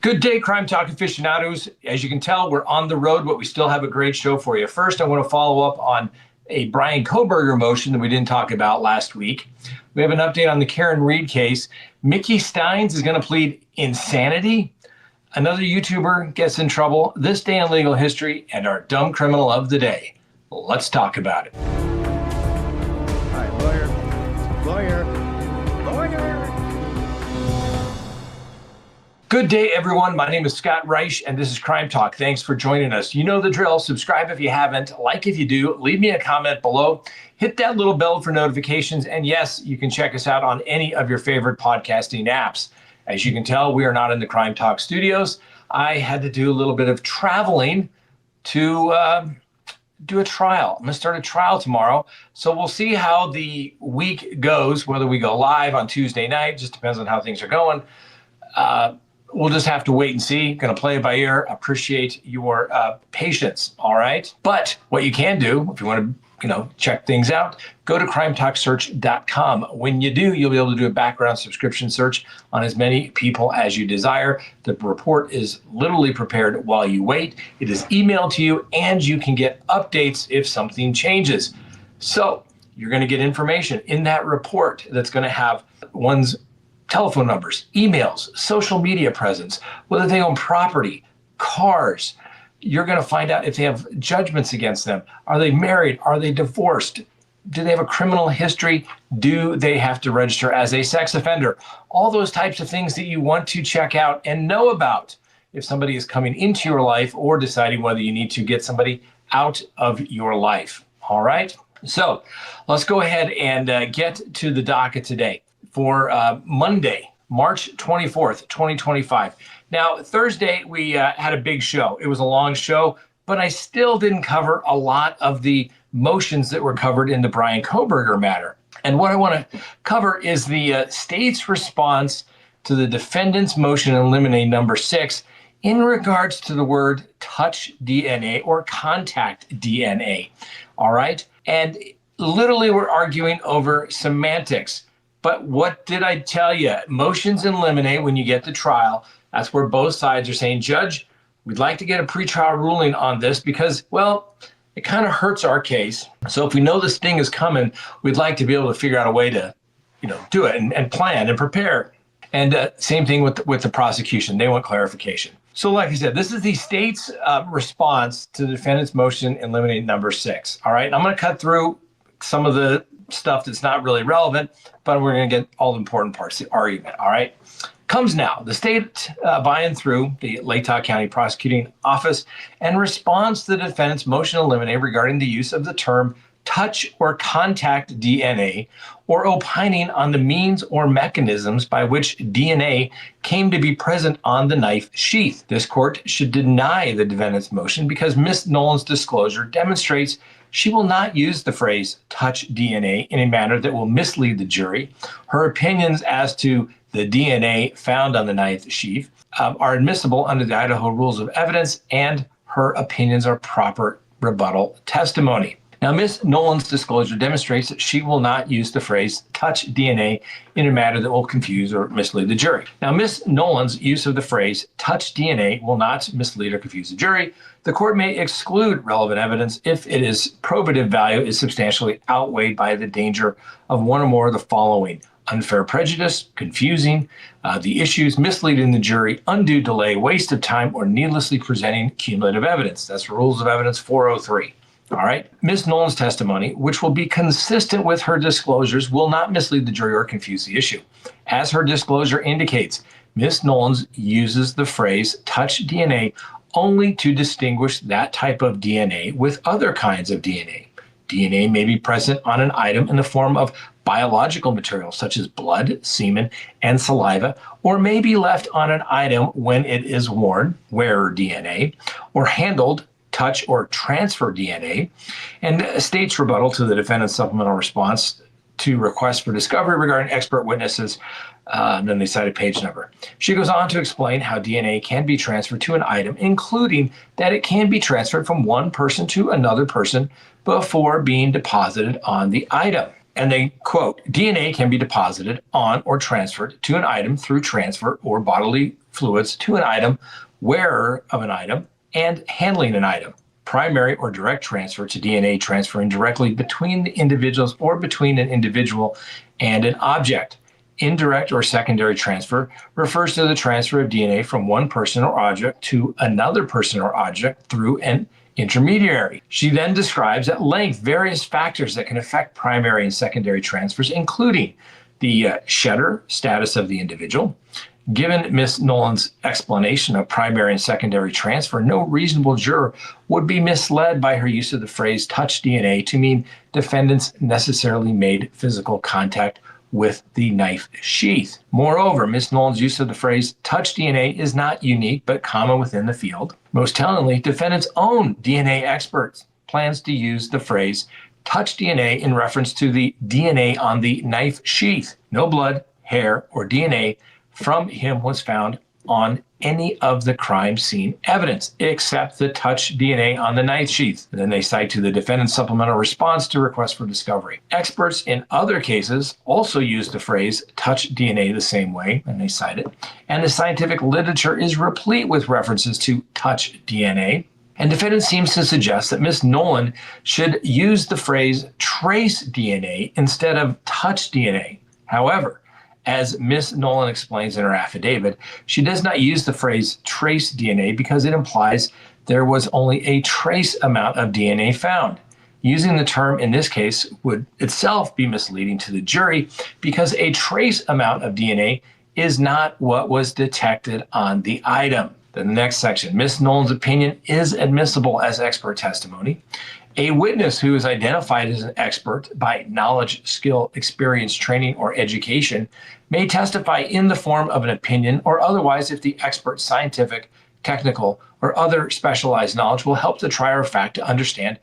Good day, Crime Talk aficionados. As you can tell, we're on the road, but we still have a great show for you. First, I want to follow up on a Bryan Kohberger motion that we didn't talk about last week. We have an update on the Karen Reed case. Mickey Steins is going to plead insanity. Another YouTuber gets in trouble. This day in legal history, and our dumb criminal of the day. Let's talk about it. All right, lawyer. Good day, everyone. My name is Scott Reich, and this is Crime Talk. Thanks for joining us. You know the drill. Subscribe if you haven't. Like if you do. Leave me a comment below. Hit that little bell for notifications. And yes, you can check us out on any of your favorite podcasting apps. As you can tell, we are not in the Crime Talk studios. I had to do a little bit of traveling to do a trial. I'm going to start a trial tomorrow. So we'll see how the week goes, whether we go live on Tuesday night. Just depends on how things are going. We'll just have to wait and see. Going to play it by ear. Appreciate your patience. All right. But what you can do, if you want to, check things out, go to crimetalksearch.com. When you do, you'll be able to do a background subscription search on as many people as you desire. The report is literally prepared while you wait. It is emailed to you, and you can get updates if something changes. So you're going to get information in that report that's going to have one's telephone numbers, emails, social media presence, whether they own property, cars. You're going to find out if they have judgments against them. Are they married? Are they divorced? Do they have a criminal history? Do they have to register as a sex offender? All those types of things that you want to check out and know about if somebody is coming into your life or deciding whether you need to get somebody out of your life. All right. So let's go ahead and get to the docket today for Monday, March 24th, 2025. Now, Thursday, we had a big show. It was a long show, but I still didn't cover a lot of the motions that were covered in the Bryan Kohberger matter. And what I want to cover is the state's response to the defendant's motion in limine number 6 in regards to the word touch DNA or contact DNA. All right. And literally, we're arguing over semantics. But what did I tell you? Motions in limine, when you get to trial, that's where both sides are saying, Judge, we'd like to get a pretrial ruling on this because, well, it kind of hurts our case. So if we know this thing is coming, we'd like to be able to figure out a way to, do it and plan and prepare. And same thing with the prosecution. They want clarification. So like I said, this is the state's response to the defendant's motion in limine number 6. All right. I'm going to cut through some of the stuff that's not really relevant, but we're going to get all the important parts of the argument. All right. Comes now. The state by and through the Latah County Prosecuting Office and responds to the defendant's motion in limine regarding the use of the term touch or contact DNA or opining on the means or mechanisms by which DNA came to be present on the knife sheath. This court should deny the defendant's motion because Ms. Nolan's disclosure demonstrates she will not use the phrase touch DNA in a manner that will mislead the jury. Her opinions as to the DNA found on the knife sheath are admissible under the Idaho Rules of Evidence, and her opinions are proper rebuttal testimony. Now, Ms. Nolan's disclosure demonstrates that she will not use the phrase touch DNA in a manner that will confuse or mislead the jury. Now, Ms. Nolan's use of the phrase touch DNA will not mislead or confuse the jury. The court may exclude relevant evidence if its probative value is substantially outweighed by the danger of one or more of the following: unfair prejudice, confusing the issues, misleading the jury, undue delay, waste of time, or needlessly presenting cumulative evidence. That's Rules of Evidence 403. All right. Ms. Nolan's testimony, which will be consistent with her disclosures, will not mislead the jury or confuse the issue. As her disclosure indicates, Ms. Nolan uses the phrase touch DNA only to distinguish that type of DNA with other kinds of DNA. DNA may be present on an item in the form of biological material such as blood, semen, and saliva, or may be left on an item when it is worn, wearer DNA, or handled, touch, or transfer DNA. And state's rebuttal to the defendant's supplemental response to requests for discovery regarding expert witnesses, and then they cite a page number. She goes on to explain how DNA can be transferred to an item, including that it can be transferred from one person to another person before being deposited on the item. And they quote, DNA can be deposited on or transferred to an item through transfer or bodily fluids to an item, wearer of an item, and handling an item. Primary or direct transfer to DNA transferring directly between the individuals or between an individual and an object. Indirect or secondary transfer refers to the transfer of DNA from one person or object to another person or object through an intermediary. She then describes at length various factors that can affect primary and secondary transfers, including the shedder status of the individual. Given Ms. Nolan's explanation of primary and secondary transfer, no reasonable juror would be misled by her use of the phrase touch DNA to mean defendants necessarily made physical contact with the knife sheath. Moreover, Ms. Nolan's use of the phrase touch DNA is not unique but common within the field. Most tellingly, defendants' own DNA experts plans to use the phrase touch DNA in reference to the DNA on the knife sheath. No blood, hair, or DNA from him was found on any of the crime scene evidence except the touch DNA on the knife sheath. And then they cite to the defendant's supplemental response to request for discovery. Experts in other cases also use the phrase touch DNA the same way, and they cite it. And the scientific literature is replete with references to touch DNA. And defendant seems to suggest that Ms. Nolan should use the phrase trace DNA instead of touch DNA. However, as Ms. Nolan explains in her affidavit, she does not use the phrase trace DNA because it implies there was only a trace amount of DNA found. Using the term in this case would itself be misleading to the jury because a trace amount of DNA is not what was detected on the item. The next section, Ms. Nolan's opinion is admissible as expert testimony. A witness who is identified as an expert by knowledge, skill, experience, training, or education may testify in the form of an opinion or otherwise if the expert's scientific, technical, or other specialized knowledge will help the trier of fact to understand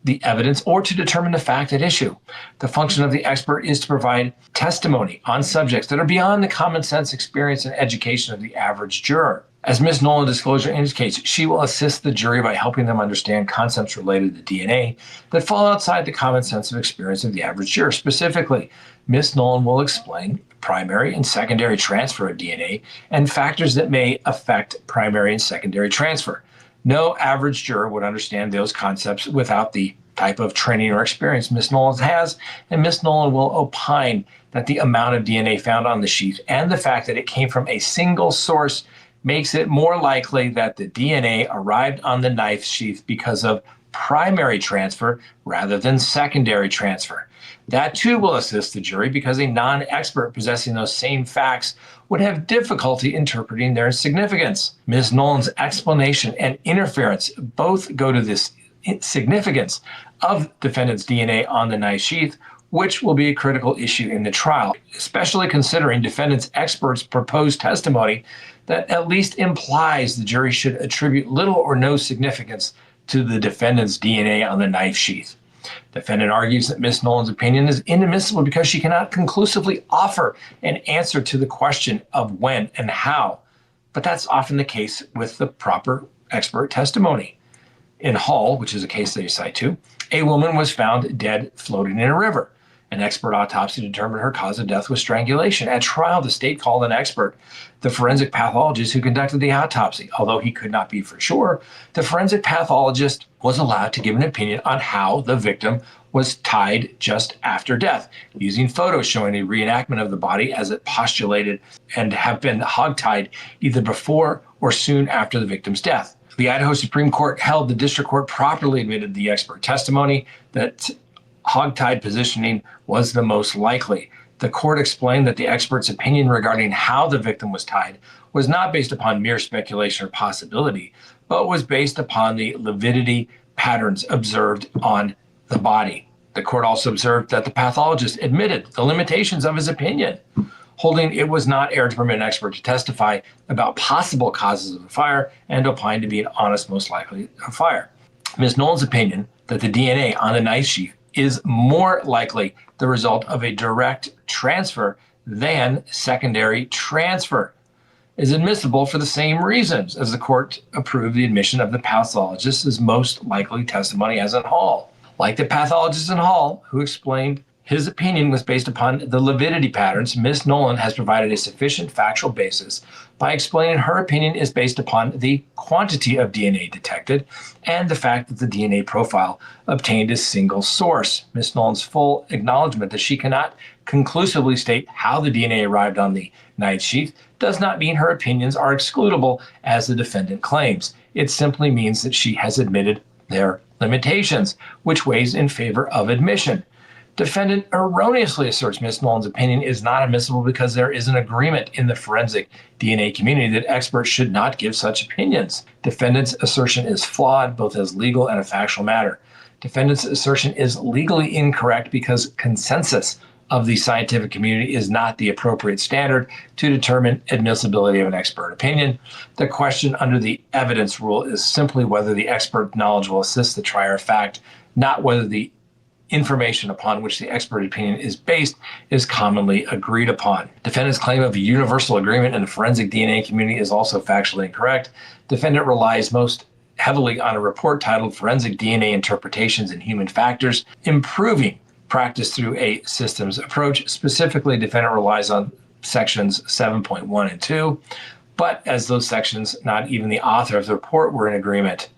the evidence or to determine the fact at issue. The function of the expert is to provide testimony on subjects that are beyond the common sense, experience, and education of the average juror. As Ms. Nolan's disclosure indicates, she will assist the jury by helping them understand concepts related to DNA that fall outside the common sense of experience of the average juror. Specifically, Ms. Nolan will explain primary and secondary transfer of DNA and factors that may affect primary and secondary transfer. No average juror would understand those concepts without the type of training or experience Ms. Nolan has, and Ms. Nolan will opine that the amount of DNA found on the sheath and the fact that it came from a single source makes it more likely that the DNA arrived on the knife sheath because of primary transfer rather than secondary transfer. That too will assist the jury because a non-expert possessing those same facts would have difficulty interpreting their significance. Ms. Nolan's explanation and interference both go to this significance of defendant's DNA on the knife sheath, which will be a critical issue in the trial, especially considering defendant's expert's proposed testimony that at least implies the jury should attribute little or no significance to the defendant's DNA on the knife sheath. Defendant argues that Ms. Nolan's opinion is inadmissible because she cannot conclusively offer an answer to the question of when and how, but that's often the case with the proper expert testimony. In Hall, which is a case they cite to, a woman was found dead floating in a river. An expert autopsy determined her cause of death was strangulation. At trial, the state called an expert, the forensic pathologist who conducted the autopsy. Although he could not be for sure, the forensic pathologist was allowed to give an opinion on how the victim was tied just after death, using photos showing a reenactment of the body as it postulated and have been hogtied either before or soon after the victim's death. The Idaho Supreme Court held the district court properly admitted the expert testimony that hogtied positioning was the most likely. The court explained that the expert's opinion regarding how the victim was tied was not based upon mere speculation or possibility, but was based upon the lividity patterns observed on the body. The court also observed that the pathologist admitted the limitations of his opinion, holding it was not error to permit an expert to testify about possible causes of the fire and opined to be an honest most likely of fire. Ms. Nolan's opinion that the DNA on the knife sheath is more likely the result of a direct transfer than secondary transfer is admissible for the same reasons as the court approved the admission of the pathologist as most likely testimony as in Hall. Like the pathologist in Hall, who explained his opinion was based upon the lividity patterns, Ms. Nolan has provided a sufficient factual basis by explaining her opinion is based upon the quantity of DNA detected and the fact that the DNA profile obtained is single source. Ms. Nolan's full acknowledgement that she cannot conclusively state how the DNA arrived on the knife sheath does not mean her opinions are excludable, as the defendant claims. It simply means that she has admitted their limitations, which weighs in favor of admission. Defendant erroneously asserts Ms. Nolan's opinion is not admissible because there is an agreement in the forensic DNA community that experts should not give such opinions. Defendant's assertion is flawed, both as legal and a factual matter. Defendant's assertion is legally incorrect because consensus of the scientific community is not the appropriate standard to determine admissibility of an expert opinion. The question under the evidence rule is simply whether the expert knowledge will assist the trier of fact, not whether the information upon which the expert opinion is based is commonly agreed upon. Defendant's claim of a universal agreement in the forensic DNA community is also factually incorrect. Defendant relies most heavily on a report titled Forensic DNA Interpretations and Human Factors, Improving Practice Through a Systems Approach. Specifically, defendant relies on sections 7.1 and 2, but as those sections, not even the author of the report were in agreement.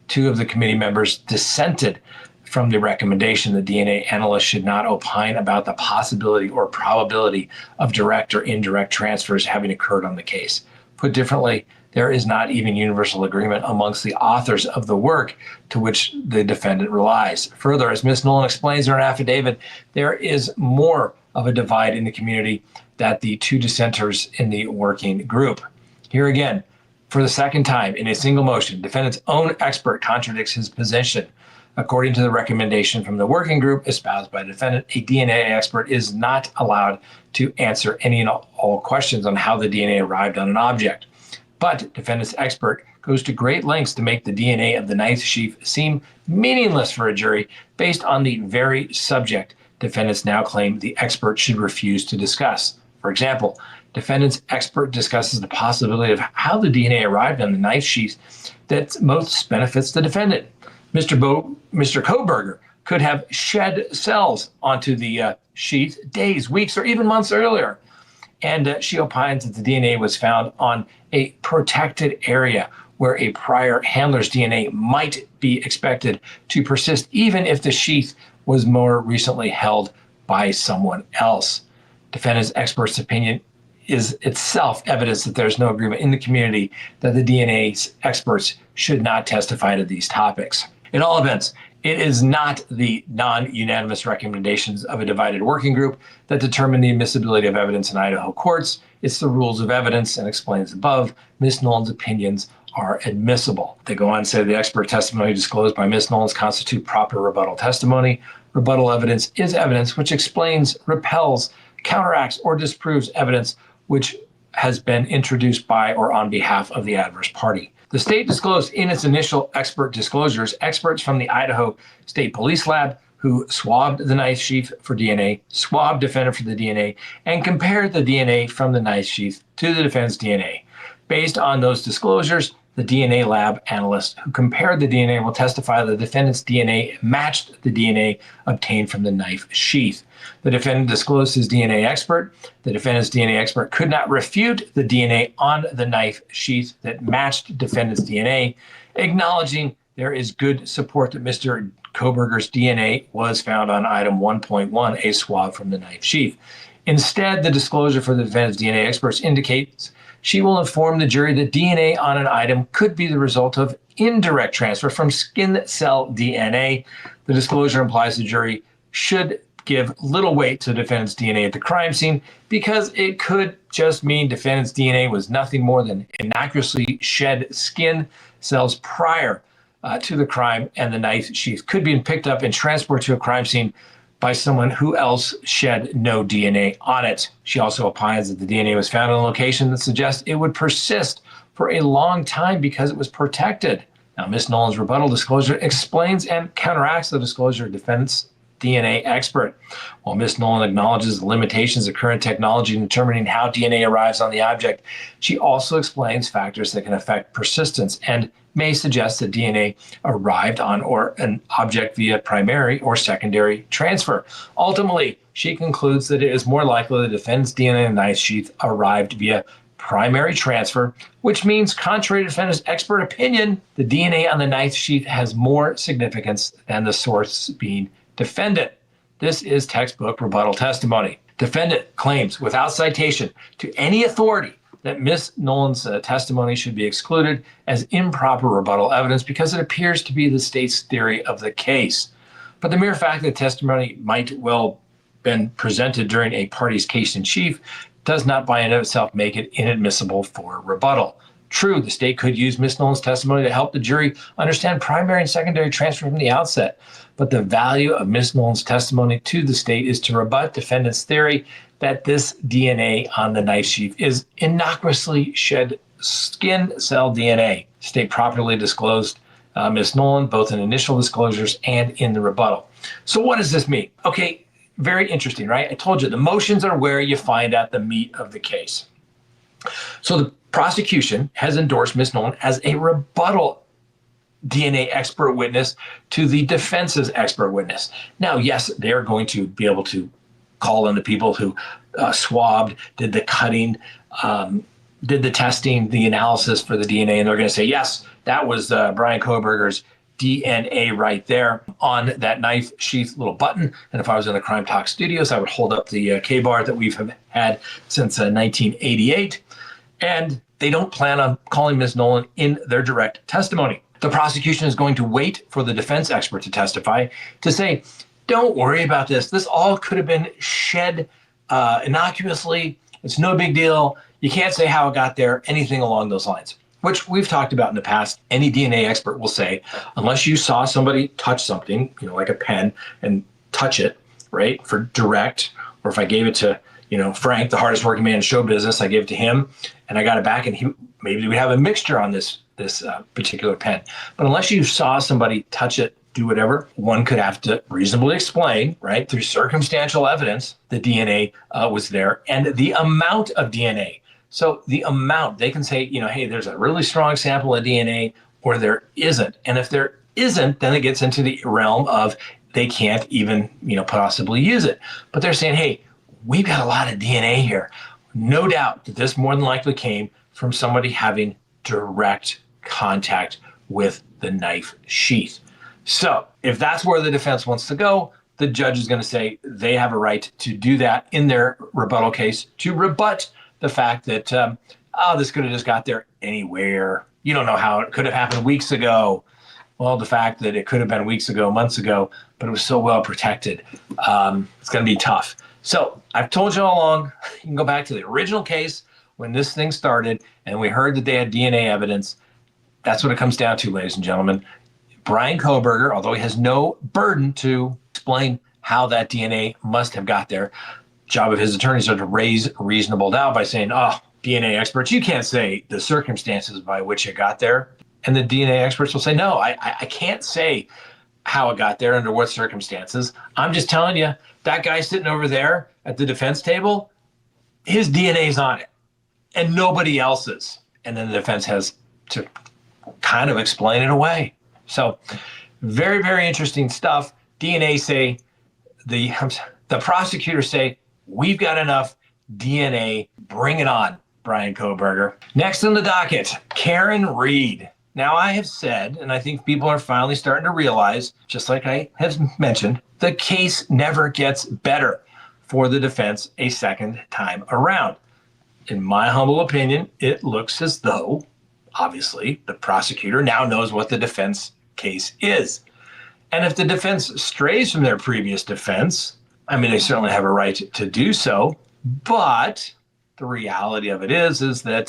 Two of the committee members dissented from the recommendation that DNA analysts should not opine about the possibility or probability of direct or indirect transfers having occurred on the case. Put differently, there is not even universal agreement amongst the authors of the work to which the defendant relies. Further, as Ms. Nolan explains in her affidavit, there is more of a divide in the community than the two dissenters in the working group. Here again, for the second time in a single motion, defendant's own expert contradicts his position. According to the recommendation from the working group espoused by the defendant, a DNA expert is not allowed to answer any and all questions on how the DNA arrived on an object. But defendant's expert goes to great lengths to make the DNA of the knife sheath seem meaningless for a jury based on the very subject defendants now claim the expert should refuse to discuss. For example, defendant's expert discusses the possibility of how the DNA arrived on the knife sheath that most benefits the defendant. Mr. Kohberger could have shed cells onto the sheath days, weeks, or even months earlier. And she opines that the DNA was found on a protected area where a prior handler's DNA might be expected to persist, even if the sheath was more recently held by someone else. Defendant's expert's opinion is itself evidence that there's no agreement in the community that the DNA experts should not testify to these topics. In all events, it is not the non-unanimous recommendations of a divided working group that determine the admissibility of evidence in Idaho courts. It's the rules of evidence, and explains above, Ms. Nolan's opinions are admissible. They go on to say the expert testimony disclosed by Ms. Nolan's constitute proper rebuttal testimony. Rebuttal evidence is evidence which explains, repels, counteracts, or disproves evidence which has been introduced by or on behalf of the adverse party. The state disclosed in its initial expert disclosures experts from the Idaho State Police Lab who swabbed the knife sheath for DNA, swabbed defendant for the DNA, and compared the DNA from the knife sheath to the defendant's DNA. Based on those disclosures, the DNA lab analyst who compared the DNA will testify that the defendant's DNA matched the DNA obtained from the knife sheath. The defendant disclosed his DNA expert. The defendant's DNA expert could not refute the DNA on the knife sheath that matched defendant's DNA, acknowledging there is good support that Mr. Kohberger's DNA was found on item 1.1, a swab from the knife sheath. Instead, the disclosure for the defendant's DNA experts indicates she will inform the jury that DNA on an item could be the result of indirect transfer from skin cell DNA. The disclosure implies the jury should give little weight to the defendant's DNA at the crime scene because it could just mean defendant's DNA was nothing more than innocuously shed skin cells prior to the crime, and the knife sheath could be picked up and transported to a crime scene by someone who else shed no DNA on it. She also opines that the DNA was found in a location that suggests it would persist for a long time because it was protected. Now, Ms. Nolan's rebuttal disclosure explains and counteracts the disclosure of defendant's DNA expert. While Ms. Nolan acknowledges the limitations of current technology in determining how DNA arrives on the object, she also explains factors that can affect persistence and may suggest that DNA arrived on or an object via primary or secondary transfer. Ultimately, she concludes that it is more likely the defendant's DNA in the knife sheath arrived via primary transfer, which means, contrary to defendant's expert opinion, the DNA on the knife sheath has more significance than the source being defendant. This is textbook rebuttal testimony. Defendant claims without citation to any authority that Ms. Nolan's testimony should be excluded as improper rebuttal evidence because it appears to be the state's theory of the case. But the mere fact that testimony might well been presented during a party's case in chief does not by and of itself make it inadmissible for rebuttal. True, the state could use Ms. Nolan's testimony to help the jury understand primary and secondary transfer from the outset, but the value of Ms. Nolan's testimony to the state is to rebut defendant's theory that this DNA on the knife sheath is innocuously shed skin cell DNA. State properly disclosed Ms. Nolan, both in initial disclosures and in the rebuttal. So what does this mean? Okay, very interesting, right? I told you the motions are where you find out the meat of the case. So the prosecution has endorsed Ms. Nolan as a rebuttal DNA expert witness to the defense's expert witness. Now, yes, they're going to be able to call in the people who swabbed, did the cutting, did the testing, the analysis for the DNA, and they're going to say, yes, that was Bryan Kohberger's DNA right there on that knife sheath little button. And if I was in the CrimeTalk studios, I would hold up the K-bar that we've had since 1988. And they don't plan on calling Ms. Nolan in their direct testimony. The prosecution is going to wait for the defense expert to testify to say, don't worry about this. This all could have been shed innocuously. It's no big deal. You can't say how it got there, anything along those lines, which we've talked about in the past. Any DNA expert will say, unless you saw somebody touch something, like a pen and touch it, right, for direct, or if I gave it to, Frank, the hardest working man in show business, I gave it to him and I got it back and maybe we have a mixture on this particular pen. But unless you saw somebody touch it, do whatever, one could have to reasonably explain, right, through circumstantial evidence, the DNA was there and the amount of DNA. So the amount, they can say, hey, there's a really strong sample of DNA or there isn't. And if there isn't, then it gets into the realm of they can't even, possibly use it. But they're saying, hey, we've got a lot of DNA here. No doubt that this more than likely came from somebody having direct contact with the knife sheath. So if that's where the defense wants to go, the judge is going to say they have a right to do that in their rebuttal case to rebut the fact that, this could have just got there anywhere. You don't know how it could have happened weeks ago. Well, the fact that it could have been weeks ago, months ago, but it was so well protected, it's going to be tough. So I've told you all along, you can go back to the original case when this thing started and we heard that they had DNA evidence. That's what it comes down to, ladies and gentlemen. Bryan Kohberger, although he has no burden to explain how that DNA must have got there, job of his attorneys are to raise reasonable doubt by saying, DNA experts, you can't say the circumstances by which it got there. And the DNA experts will say, no, I can't say how it got there, under what circumstances. I'm just telling you, that guy sitting over there at the defense table, his DNA's on it and nobody else's. And then the defense has to kind of explain it away. So very, very interesting stuff. DNA say, the prosecutors say, we've got enough DNA, bring it on, Bryan Kohberger. Next on the docket, Karen Reed. Now I have said, and I think people are finally starting to realize, just like I have mentioned, the case never gets better for the defense a second time around. In my humble opinion, it looks as though, obviously, the prosecutor now knows what the defense case is. And if the defense strays from their previous defense, they certainly have a right to do so, but the reality of it is that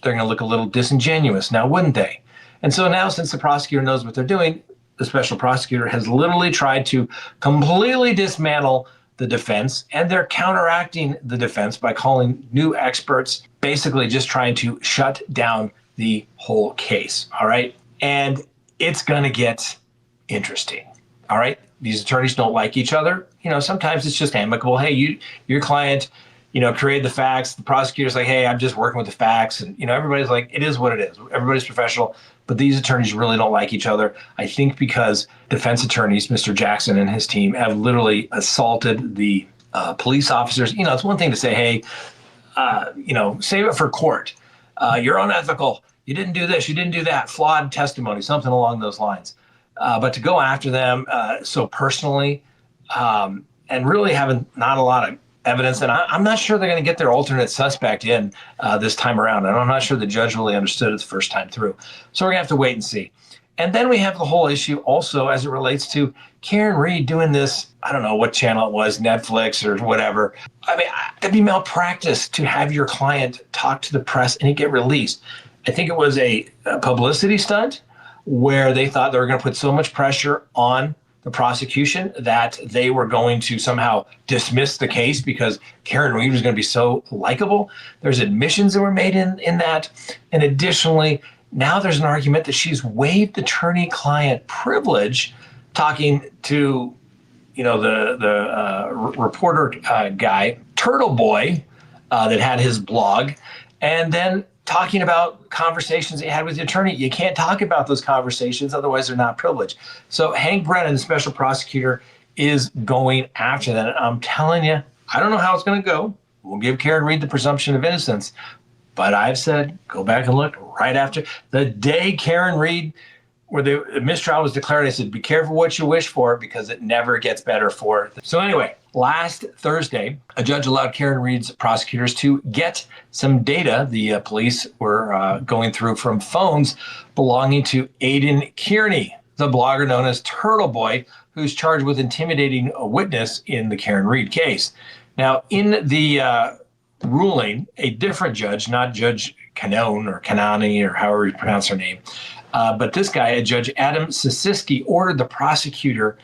they're going to look a little disingenuous now, wouldn't they? And so now, since the prosecutor knows what they're doing, the special prosecutor has literally tried to completely dismantle the defense, and they're counteracting the defense by calling new experts, basically just trying to shut down the whole case, all right? And it's going to get interesting, all right? these attorneys don't like each other. Sometimes it's just amicable. Hey, your client, created the facts. The prosecutor's like, hey, I'm just working with the facts. And, everybody's like, it is what it is. Everybody's professional. But these attorneys really don't like each other. I think because defense attorneys, Mr. Jackson and his team, have literally assaulted the police officers. It's one thing to say, hey, save it for court. You're unethical. You didn't do this. You didn't do that. Flawed testimony, something along those lines. But to go after them so personally and really having not a lot of evidence, and I'm not sure they're going to get their alternate suspect in this time around. And I'm not sure the judge really understood it the first time through. So we're going to have to wait and see. And then we have the whole issue also as it relates to Karen Read doing this, I don't know what channel it was, Netflix or whatever. I mean, it'd be malpractice to have your client talk to the press and it get released. I think it was a publicity stunt where they thought they were going to put so much pressure on the prosecution that they were going to somehow dismiss the case because Karen Read was going to be so likable. There's admissions that were made in that. And additionally, now there's an argument that she's waived attorney-client privilege talking to, the reporter guy, Turtle Boy, that had his blog, and then talking about conversations he had with the attorney. You can't talk about those conversations, otherwise they're not privileged. So Hank Brennan, the special prosecutor, is going after that. And I'm telling you, I don't know how it's going to go. We'll give Karen Read the presumption of innocence. But I've said, go back and look right after the day Karen Read, where the mistrial was declared, I said, be careful what you wish for because it never gets better for it. So anyway, last Thursday, a judge allowed Karen Read's prosecutors to get some data the police were going through from phones belonging to Aidan Kearney, the blogger known as Turtle Boy, who's charged with intimidating a witness in the Karen Read case. Now, in the ruling, a different judge, not Judge Canone or Kanani or however you pronounce her name, but this guy, Judge Adam Sisiski, ordered the prosecutor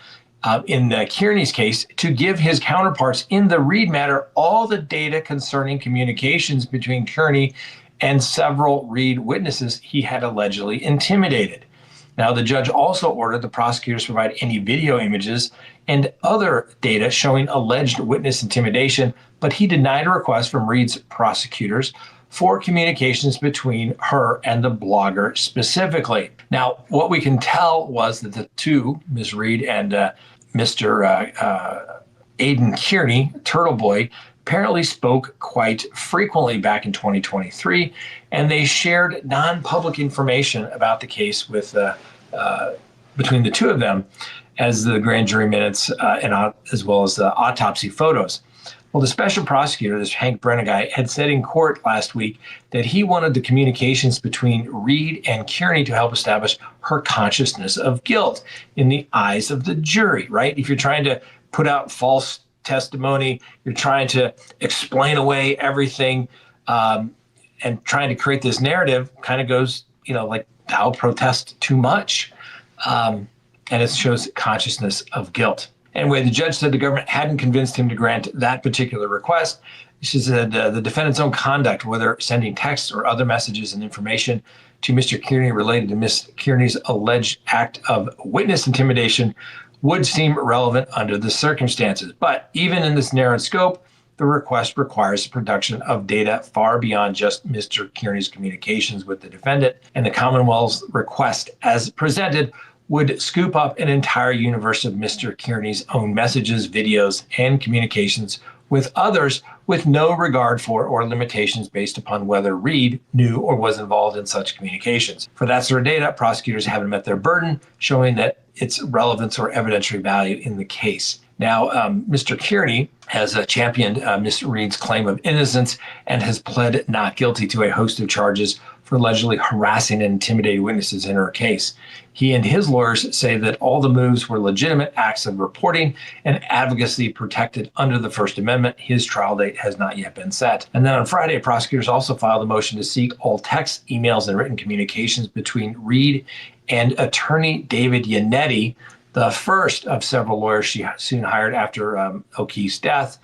in Kearney's case to give his counterparts in the Read matter all the data concerning communications between Kearney and several Read witnesses he had allegedly intimidated. Now, the judge also ordered the prosecutors to provide any video images and other data showing alleged witness intimidation, but he denied a request from Read's prosecutors for communications between her and the blogger specifically. Now, what we can tell was that the two, Ms. Read and Mr. Aidan Kearney, Turtle Boy, apparently spoke quite frequently back in 2023, and they shared non-public information about the case with between the two of them, as the grand jury minutes and as well as the autopsy photos. Well, the special prosecutor, this Hank Brennan guy, had said in court last week that he wanted the communications between Read and Kearney to help establish her consciousness of guilt in the eyes of the jury, right? If you're trying to put out false testimony, you're trying to explain away everything and trying to create this narrative, kind of goes, like thou protest too much. And it shows consciousness of guilt. Anyway, the judge said the government hadn't convinced him to grant that particular request. She said the defendant's own conduct, whether sending texts or other messages and information to Mr. Kearney related to Ms. Kearney's alleged act of witness intimidation, would seem relevant under the circumstances. But even in this narrowed scope, the request requires the production of data far beyond just Mr. Kearney's communications with the defendant, and the Commonwealth's request as presented would scoop up an entire universe of Mr. Kearney's own messages, videos, and communications with others with no regard for or limitations based upon whether Read knew or was involved in such communications. For that sort of data, prosecutors haven't met their burden, showing that its relevance or evidentiary value in the case. Now, Mr. Kearney has championed Ms. Read's claim of innocence and has pled not guilty to a host of charges for allegedly harassing and intimidating witnesses in her case. He and his lawyers say that all the moves were legitimate acts of reporting and advocacy protected under the First Amendment. His trial date has not yet been set. And then on Friday, prosecutors also filed a motion to seek all texts, emails, and written communications between Read and attorney David Yannetti, the first of several lawyers she soon hired after O'Keefe's death,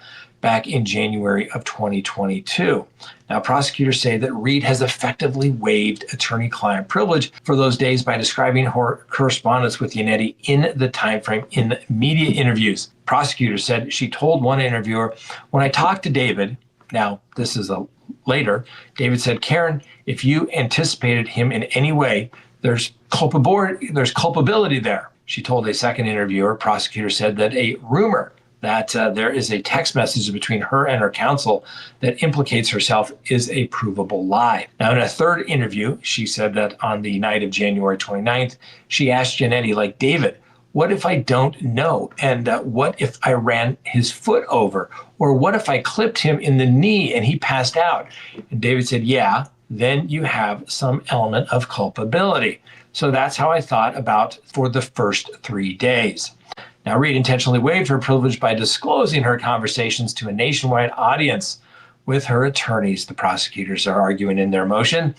back in January of 2022. Now, prosecutors say that Reed has effectively waived attorney-client privilege for those days by describing her correspondence with Yannetti in the timeframe in media interviews. Prosecutors said she told one interviewer, "When I talked to David," now this is later, David said, "Karen, if you anticipated him in any way, there's culpability there." She told a second interviewer, prosecutor said, that a rumor that there is a text message between her and her counsel that implicates herself is a provable lie. Now, in a third interview, she said that on the night of January 29th, she asked Yannetti, like, "David, what if I don't know? And what if I ran his foot over? Or what if I clipped him in the knee and he passed out?" And David said, "Yeah, then you have some element of culpability." So that's how I thought about for the first 3 days. Now, Reed intentionally waived her privilege by disclosing her conversations to a nationwide audience with her attorneys, the prosecutors are arguing in their motion.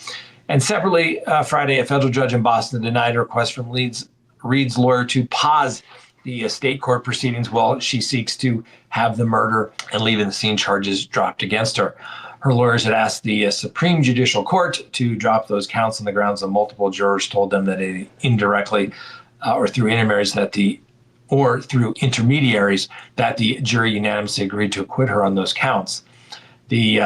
And separately, Friday, a federal judge in Boston denied a request from Reed's lawyer to pause the state court proceedings while she seeks to have the murder and leaving the scene charges dropped against her. Her lawyers had asked the Supreme Judicial Court to drop those counts on the grounds that multiple jurors told them that indirectly or through intermediaries that the jury unanimously agreed to acquit her on those counts. The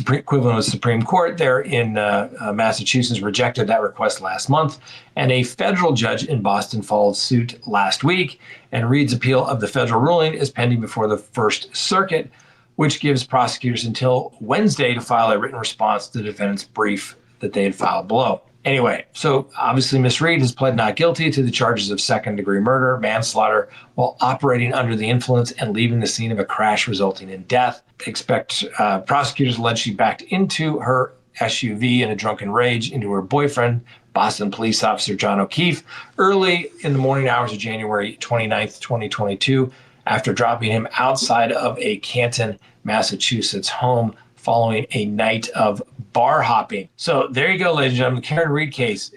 equivalent of the Supreme Court there in Massachusetts rejected that request last month, and a federal judge in Boston followed suit last week. And Reed's appeal of the federal ruling is pending before the First Circuit, which gives prosecutors until Wednesday to file a written response to the defendant's brief that they had filed below. Anyway, so obviously Ms. Reed has pled not guilty to the charges of second-degree murder, manslaughter, while operating under the influence and leaving the scene of a crash resulting in death. Prosecutors allege she backed into her SUV in a drunken rage into her boyfriend, Boston police officer John O'Keefe, early in the morning hours of January 29th, 2022, after dropping him outside of a Canton, Massachusetts home following a night of bar hopping. So there you go, ladies and gentlemen, the Karen Reed case,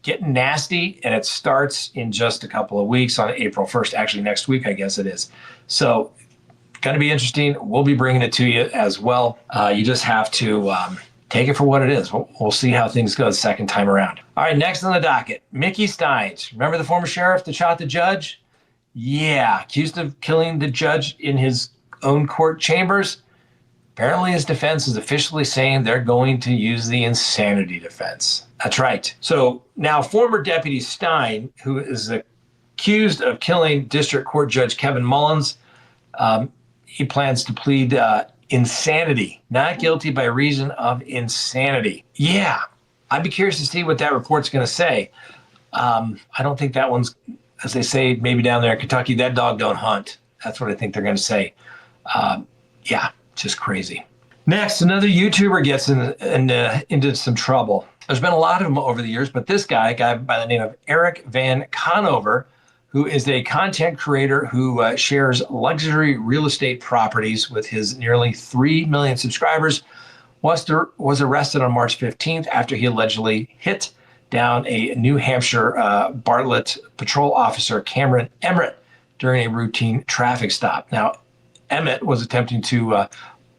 getting nasty, and it starts in just a couple of weeks on April 1st, actually next week, I guess it is. So going to be interesting. We'll be bringing it to you as well. You just have to take it for what it is. We'll see how things go the second time around. All right, next on the docket, Mickey Steins. Remember the former sheriff that shot the judge? Yeah, accused of killing the judge in his own court chambers. Apparently his defense is officially saying they're going to use the insanity defense. That's right. So now former Deputy Stein, who is accused of killing District Court Judge Kevin Mullins, he plans to plead insanity, not guilty by reason of insanity. Yeah, I'd be curious to see what that report's going to say. I don't think that one's, as they say maybe down there in Kentucky, that dog don't hunt. That's what I think they're going to say. Yeah. Just crazy. Next, another YouTuber gets into some trouble. There's been a lot of them over the years, but this guy by the name of Eric Van Conover, who is a content creator who shares luxury real estate properties with his nearly 3 million subscribers, was arrested on March 15th after he allegedly hit down a New Hampshire Bartlett patrol officer, Cameron Emmett, during a routine traffic stop. Now, Emmett was attempting to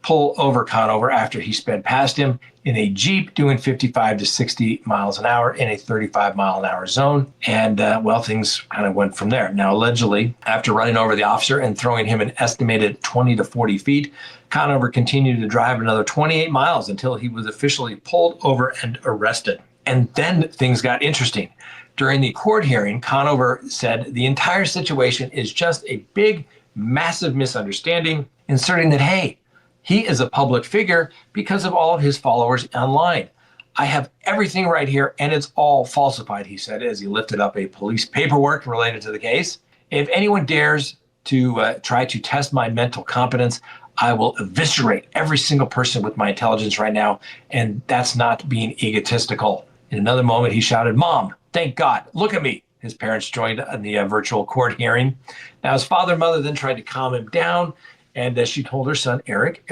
pull over Conover after he sped past him in a Jeep doing 55 to 60 miles an hour in a 35 mile an hour zone. And things kind of went from there. Now, allegedly, after running over the officer and throwing him an estimated 20 to 40 feet, Conover continued to drive another 28 miles until he was officially pulled over and arrested. And then things got interesting. During the court hearing, Conover said the entire situation is just a big, massive misunderstanding, inserting that, hey, he is a public figure because of all of his followers online. I have everything right here, and it's all falsified, he said, as he lifted up a police paperwork related to the case. If anyone dares to try to test my mental competence, I will eviscerate every single person with my intelligence right now, and that's not being egotistical. In another moment, he shouted, "Mom, thank God, look at me." His parents joined in the virtual court hearing. Now, his father and mother then tried to calm him down, and she told her son, Eric,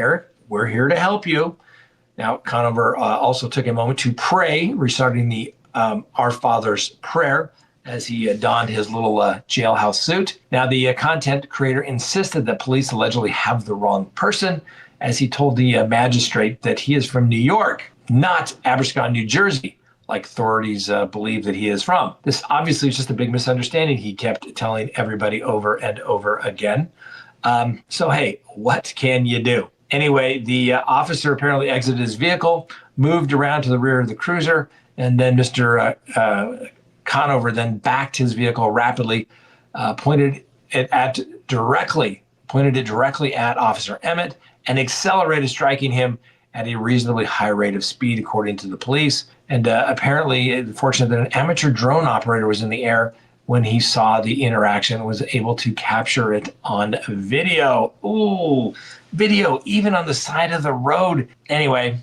we're here to help you. Now, Conover also took a moment to pray, reciting the Our Father's prayer, as he donned his little jailhouse suit. Now, the content creator insisted that police allegedly have the wrong person, as he told the magistrate that he is from New York, not Aberystwyth, New Jersey, like authorities believe that he is from. This obviously is just a big misunderstanding, he kept telling everybody over and over again. So, hey, what can you do? Anyway, the officer apparently exited his vehicle, moved around to the rear of the cruiser, and then Mr. Conover then backed his vehicle rapidly, pointed it directly at Officer Emmett, and accelerated, striking him at a reasonably high rate of speed, according to the police. And apparently, unfortunately, that an amateur drone operator was in the air when he saw the interaction, was able to capture it on video. Ooh, video, even on the side of the road. Anyway,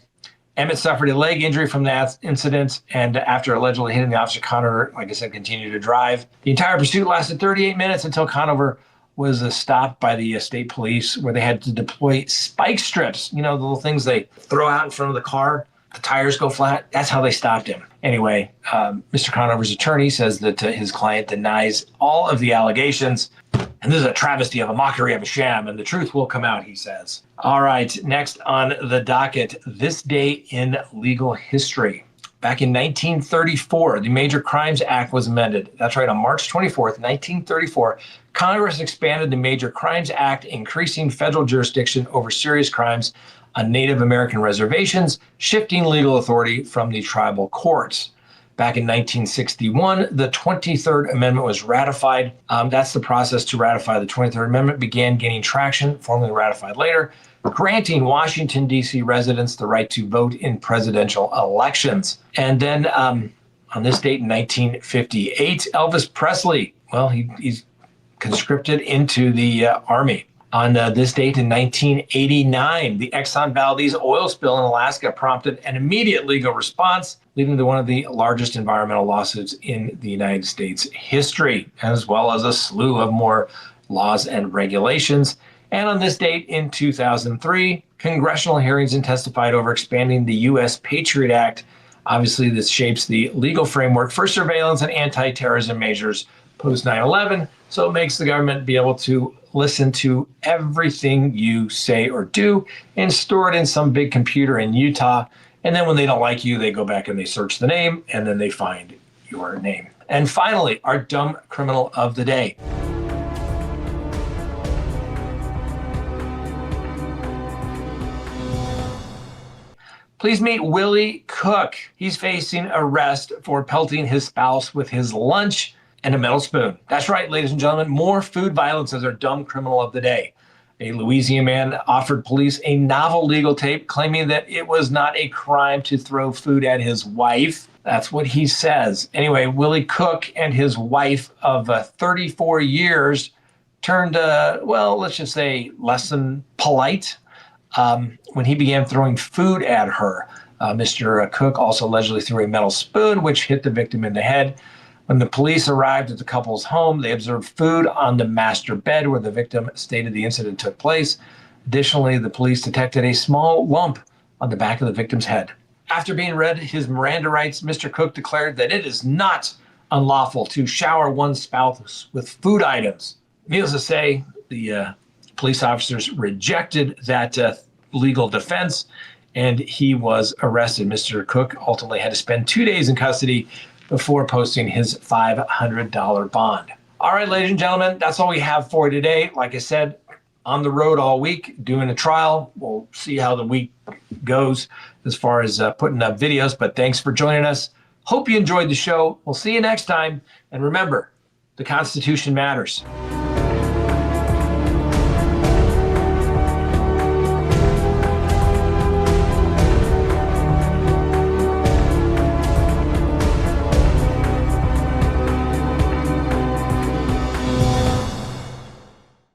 Emmett suffered a leg injury from that incident, and after allegedly hitting the officer, Conover, like I said, continued to drive. The entire pursuit lasted 38 minutes until Conover was stopped by the state police, where they had to deploy spike strips, the little things they throw out in front of the car. The tires go flat. That's how they stopped him. Anyway, Mr. Conover's attorney says that his client denies all of the allegations. And this is a travesty of a mockery of a sham, and the truth will come out, he says. All right, next on the docket, this day in legal history. Back in 1934, the Major Crimes Act was amended. That's right, on March 24th, 1934, Congress expanded the Major Crimes Act, increasing federal jurisdiction over serious crimes on Native American reservations, shifting legal authority from the tribal courts. Back in 1961, the 23rd Amendment was ratified. That's the process to ratify. The 23rd Amendment began gaining traction, formally ratified later, granting Washington, D.C. residents the right to vote in presidential elections. And then on this date in 1958, Elvis Presley, well, he's conscripted into the Army. On this date in 1989, the Exxon Valdez oil spill in Alaska prompted an immediate legal response, leading to one of the largest environmental lawsuits in the United States history, as well as a slew of more laws and regulations. And on this date in 2003, congressional hearings testified over expanding the U.S. Patriot Act. Obviously, this shapes the legal framework for surveillance and anti-terrorism measures post 9/11, so it makes the government be able to listen to everything you say or do and store it in some big computer in Utah. And then when they don't like you, they go back and they search the name, and then they find your name. And finally, our dumb criminal of the day. Please meet Willie Cook. He's facing arrest for pelting his spouse with his lunch and a metal spoon. That's right, ladies and gentlemen, more food violence as our dumb criminal of the day. A Louisiana man offered police a novel legal tape claiming that it was not a crime to throw food at his wife. That's what he says. Anyway, Willie Cook and his wife of 34 years turned, let's just say less than polite when he began throwing food at her. Mr. Cook also allegedly threw a metal spoon, which hit the victim in the head. When the police arrived at the couple's home, they observed food on the master bed where the victim stated the incident took place. Additionally, the police detected a small lump on the back of the victim's head. After being read his Miranda rights, Mr. Cook declared that it is not unlawful to shower one's spouse with food items. Needless to say, the police officers rejected that legal defense, and he was arrested. Mr. Cook ultimately had to spend 2 days in custody before posting his $500 bond. All right, ladies and gentlemen, that's all we have for today. Like I said, on the road all week, doing a trial. We'll see how the week goes as far as putting up videos, but thanks for joining us. Hope you enjoyed the show. We'll see you next time. And remember, the Constitution matters.